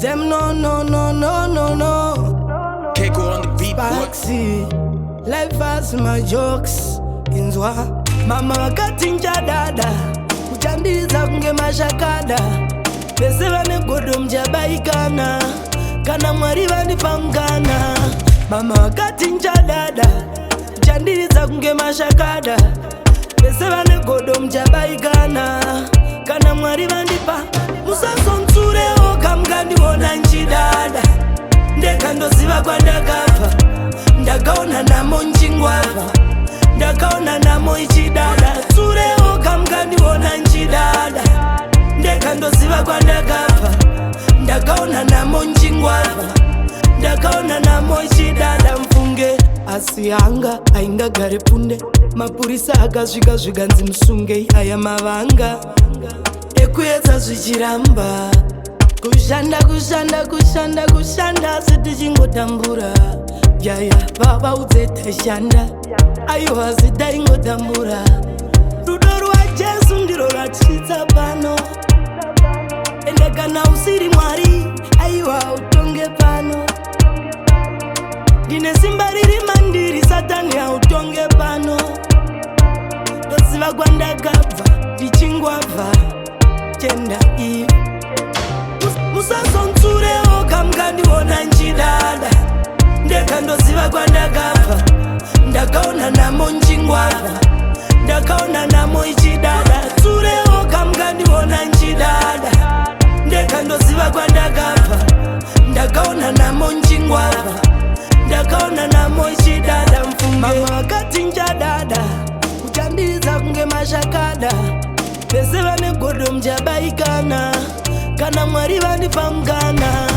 Them no. Can't go on the beat, Baxi, life has my jokes. Inzwa, mama wakati njadada uchandiza kunge mashakada pese vane godo mjabaikana kana mwari vani pangana. Mama wakati njadada uchandiza kunge mashakada pese vane godo mjabaikana kana mwari vani pa musaso ntsure oka mgandi wona njidada ndekando ziva kwa ndakapa ndakaona namo njingwava ndakaona namo ichidada tsureo kamgandi wona njidada ndekandoziva kwa ndakapa ndakaona namo njingwava ndakaona namo ichidada mfunge asi hanga aingagare punde mapurisa akasvika zvikanzi musunge aya mavanga ekuedza zvichiramba kushanda sitichingodambura yaya baba udzetaishanda aiwa zitaingodambura rudo rwajesu ndiro ratitsa pano ende kana usiri mwari aiwa utonge pano ndine simba riri mandiri satani autonge pano ndoziva kwandakabva ndichingwabva chenda ivi musazonzureo kamgandiwona njidada ndekandoziva kwandakabva ndakaona namo njingwava ndakaona namo ichidada tsureo kamgandiwona njidada ndekandoziva kwandakabva ndakaona namo njingwava ndakaona namo ichidada mfunge mama wakati njadada uchandiza kunge mashakada pese vane godo mjabaikana kana mwari vani pamgana.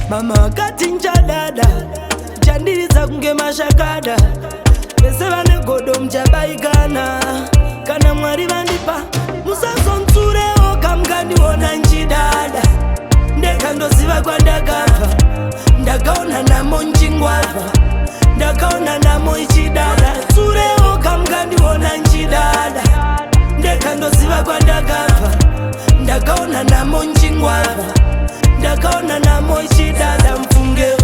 Mama wakati njadada uchandiza kunge mashakada pese vane godo mjabaikana kana mwari vani pa musaso ntureo kamgandiwona njidada ndekandoziva kwandakabva ndakaona namo njingwava ndakaona namo ichidada tsureo kamgandiwona njidada ndekandoziva kwandakabva ndakaona namo njingwava ndakaona namo ichidada mfungeo